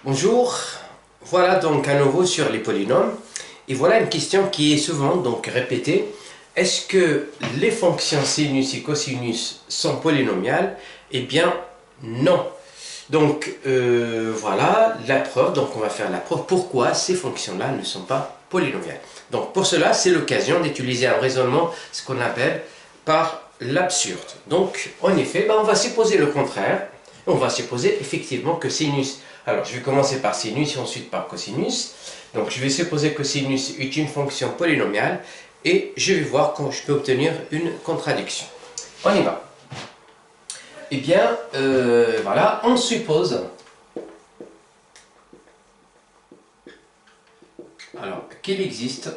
Bonjour, voilà donc à nouveau sur les polynômes et voilà une question qui est souvent donc répétée. Est-ce que les fonctions sinus et cosinus sont polynomiales? Eh bien non. Donc voilà la preuve, donc on va faire la preuve pourquoi ces fonctions-là ne sont pas polynomiales. Donc pour cela c'est l'occasion d'utiliser un raisonnement, ce qu'on appelle par l'absurde. Donc en effet, on va supposer le contraire. On va supposer effectivement que sinus, alors je vais commencer par sinus et ensuite par cosinus. Donc je vais supposer que sinus est une fonction polynomiale et je vais voir quand je peux obtenir une contradiction. On y va. Eh bien, voilà, on suppose alors qu'il existe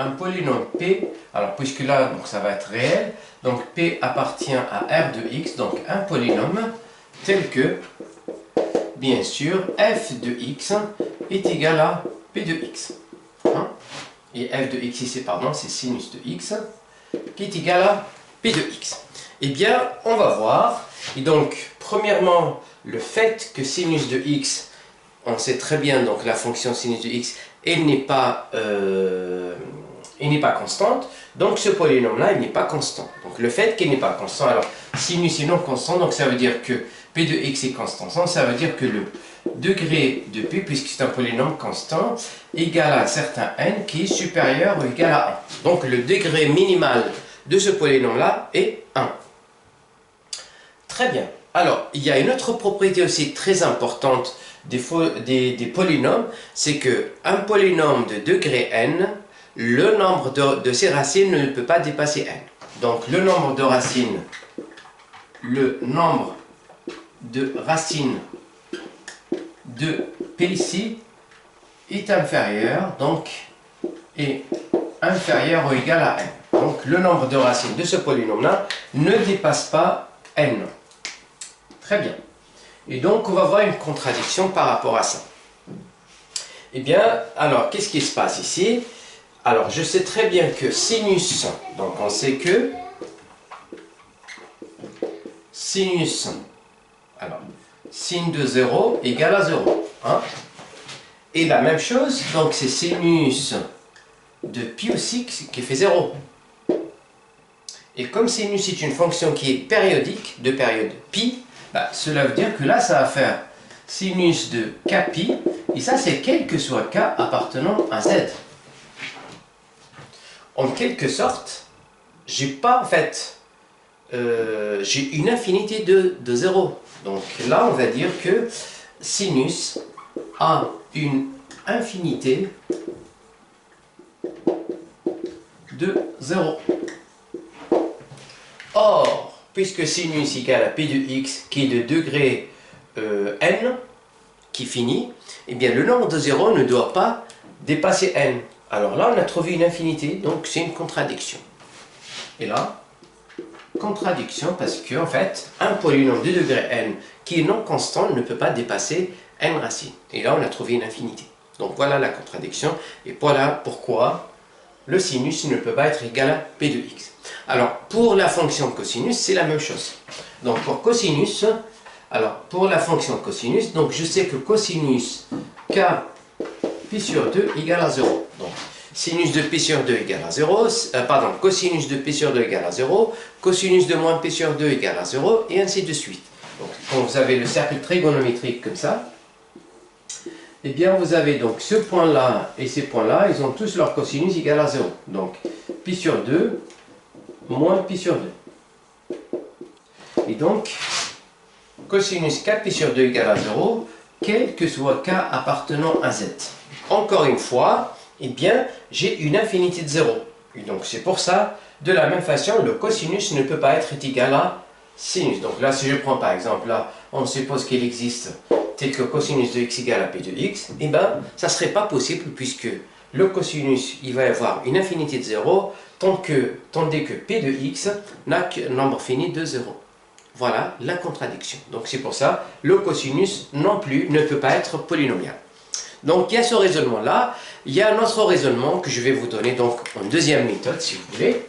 un polynôme P, alors puisque là donc ça va être réel, donc P appartient à R de X, donc un polynôme tel que, bien sûr, f de X est égal à P de X. Hein? Et f de X ici, pardon, c'est sinus de X, qui est égal à P de X. Eh bien, on va voir, et donc, premièrement, le fait que sinus de X, on sait très bien, donc la fonction sinus de X, elle n'est pas constante, donc ce polynôme-là, il n'est pas constant. Donc le fait qu'il n'est pas constant, alors sinus est non constant, donc ça veut dire que P de X est constant, ça veut dire que le degré de P, puisque c'est un polynôme constant, égale à un certain n qui est supérieur ou égal à 1. Donc le degré minimal de ce polynôme-là est 1. Très bien. Alors, il y a une autre propriété aussi très importante des polynômes, c'est qu'un polynôme de degré n, le nombre de ses racines ne peut pas dépasser n. Donc le nombre de racines de P ici est inférieur, donc est inférieur ou égal à n. Donc le nombre de racines de ce polynôme-là ne dépasse pas n. Très bien. Et donc on va voir une contradiction par rapport à ça. Eh bien, alors qu'est-ce qui se passe ici? Alors je sais très bien que sinus, donc on sait que sinus, alors sin de 0 égale à 0. Hein? Et la même chose, donc c'est sinus de pi aussi qui fait 0. Et comme sinus est une fonction qui est périodique, de période pi, cela veut dire que là ça va faire sinus de kpi, et ça c'est quel que soit k appartenant à z. En quelque sorte, j'ai pas en fait, j'ai une infinité de 0. Donc là on va dire que sinus a une infinité de 0. Or, puisque sinus égale à P de X qui est de degré n, qui finit, eh bien le nombre de 0 ne doit pas dépasser n. Alors là, on a trouvé une infinité, donc c'est une contradiction. Et là, contradiction parce que, en fait, un polynôme de degré n qui est non constant ne peut pas dépasser n racines. Et là, on a trouvé une infinité. Donc voilà la contradiction, et voilà pourquoi le sinus ne peut pas être égal à P de X. Alors, pour la fonction cosinus, c'est la même chose. Donc pour cosinus, alors pour la fonction cosinus, donc je sais que cosinus k pi sur 2 égale à 0. Donc sinus de pi sur 2 égale à 0, cosinus de pi sur 2 égale à 0, cosinus de moins pi sur 2 égale à 0, et ainsi de suite. Donc quand vous avez le cercle trigonométrique comme ça, eh bien vous avez donc ce point-là et ces points-là, ils ont tous leur cosinus égal à 0. Donc pi sur 2 moins pi sur 2. Et donc, cosinus k pi sur 2 égale à 0, quel que soit k appartenant à z. Encore une fois, eh bien, j'ai une infinité de 0. Et donc, c'est pour ça, de la même façon, le cosinus ne peut pas être égal à sinus. Donc là, si je prends par exemple, là, on suppose qu'il existe tel que cosinus de x égale à p de x, eh bien, ça ne serait pas possible puisque le cosinus, il va y avoir une infinité de 0, tandis que p de x n'a qu'un nombre fini de 0. Voilà la contradiction. Donc c'est pour ça, le cosinus non plus ne peut pas être polynomial. Donc il y a ce raisonnement-là. Il y a un autre raisonnement que je vais vous donner donc en deuxième méthode, si vous voulez.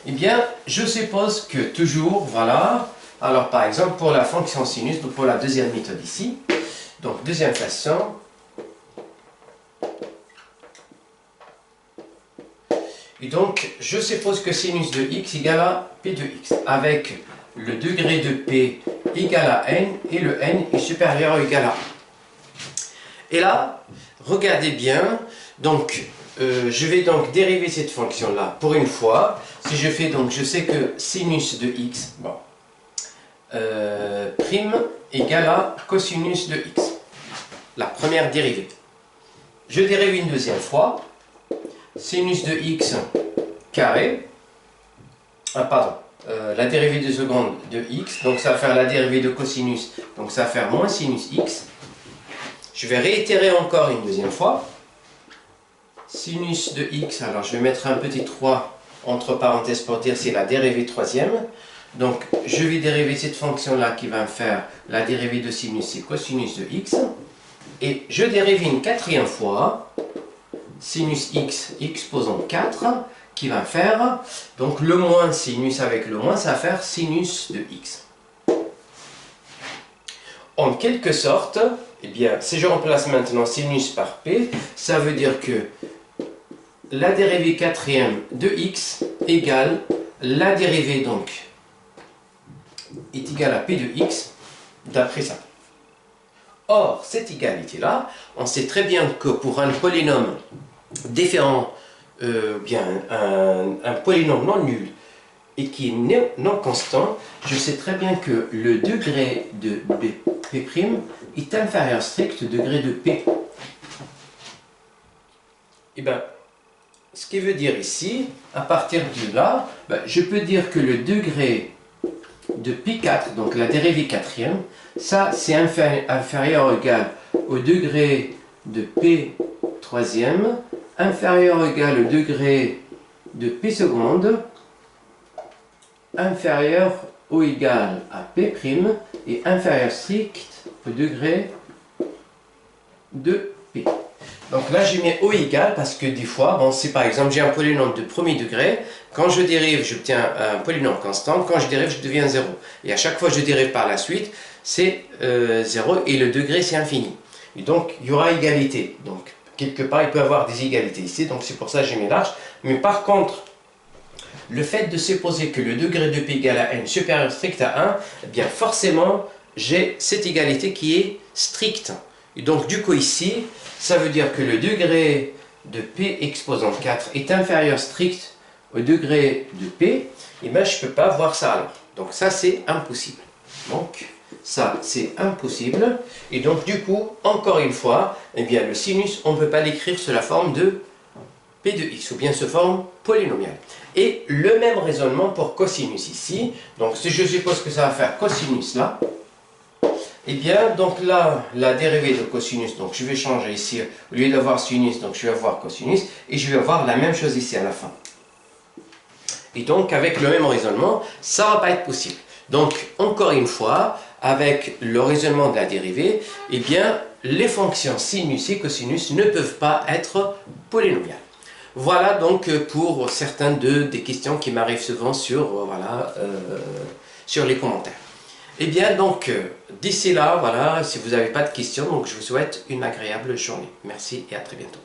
Eh bien, je suppose que toujours, voilà, Alors par exemple pour la fonction sinus, donc pour la deuxième méthode ici, donc deuxième façon, et donc je suppose que sinus de x égale à p de x, avec le degré de p égal à n, et le n est supérieur ou égal à 1. Et là, regardez bien, donc je vais donc dériver cette fonction-là pour une fois. Si je fais donc, je sais que sinus de x, bon, prime égale à cosinus de x, la première dérivée. Je dérive une deuxième fois, sinus de x carré, la dérivée de seconde de x, donc ça va faire la dérivée de cosinus, donc ça va faire moins sinus x. Je vais réitérer encore une deuxième fois, sinus de x, alors je vais mettre un petit 3 entre parenthèses pour dire c'est la dérivée troisième. Donc je vais dériver cette fonction-là qui va me faire la dérivée de sinus, c'est cosinus de x. Et je dérive une quatrième fois, sinus x exposant 4, qui va faire, donc le moins sinus avec le moins, ça va faire sinus de x. En quelque sorte, eh bien, si je remplace maintenant sinus par p, ça veut dire que la dérivée quatrième de x égale la dérivée donc est égale à p de x d'après ça. Or, cette égalité-là, on sait très bien que pour un polynôme différent, bien un polynôme non nul et qui est non constant, je sais très bien que le degré de p' est inférieur strict au degré de p. Et bien, ce qui veut dire ici, à partir de là, ben, je peux dire que le degré de P4, donc la dérivée quatrième, ça c'est inférieur ou égal au degré de P troisième, inférieur ou égal au degré de P seconde, inférieur ou égal à P' et inférieur strict au degré de P. Donc là, j'ai mis O égale parce que des fois, bon, si par exemple j'ai un polynôme de premier degré, quand je dérive, j'obtiens un polynôme constant, quand je dérive, je deviens 0. Et à chaque fois que je dérive par la suite, c'est 0 et le degré, c'est infini. Et donc, il y aura égalité. Donc, quelque part, il peut y avoir des égalités ici, donc c'est pour ça que j'ai mis large. Mais par contre, le fait de supposer que le degré de p égale à n supérieur strict à 1, eh bien forcément, j'ai cette égalité qui est stricte. Et donc, du coup, ici, ça veut dire que le degré de P exposant 4 est inférieur strict au degré de P, et bien je ne peux pas voir ça alors. Donc ça c'est impossible. Donc ça c'est impossible. Et donc du coup, encore une fois, eh bien le sinus, on ne peut pas l'écrire sous la forme de P de x, ou bien sous forme polynomiale. Et le même raisonnement pour cosinus ici. Donc si je suppose que ça va faire cosinus là, et bien, donc là, la dérivée de cosinus, donc je vais changer ici, au lieu d'avoir sinus, donc je vais avoir cosinus, et je vais avoir la même chose ici à la fin. Et donc, avec le même raisonnement, ça ne va pas être possible. Donc, encore une fois, avec le raisonnement de la dérivée, eh bien, les fonctions sinus et cosinus ne peuvent pas être polynomiales. Voilà donc pour certaines des questions qui m'arrivent souvent sur, sur les commentaires. Eh bien, donc, d'ici là, voilà, si vous n'avez pas de questions, donc je vous souhaite une agréable journée. Merci et à très bientôt.